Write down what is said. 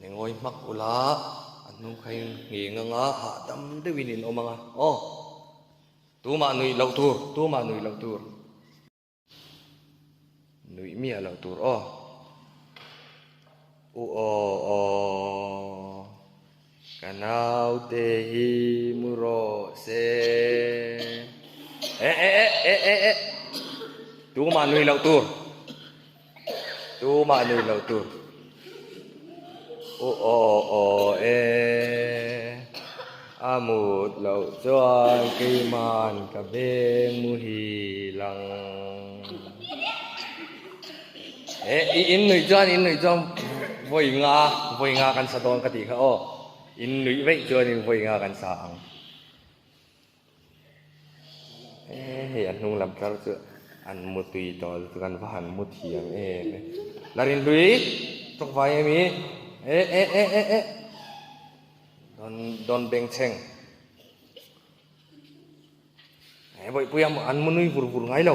ngồi mắc ula anu khay ngi nga ha dam de winin o mga tu ma nui lau tur nui mi lau tur o kanau te hi muro se tu ma nui lau tur amut lau chuan keiman ka beng mu hi lang in nui chuan voi nga kan sa don ka ti kha in nui vei chuan in voi nga kan sa ang an nung lam kar chu an mu tui tol kan van mu thiang larin lui tok vai mi don beng cheng voi puyam an mu nui vur ngai lo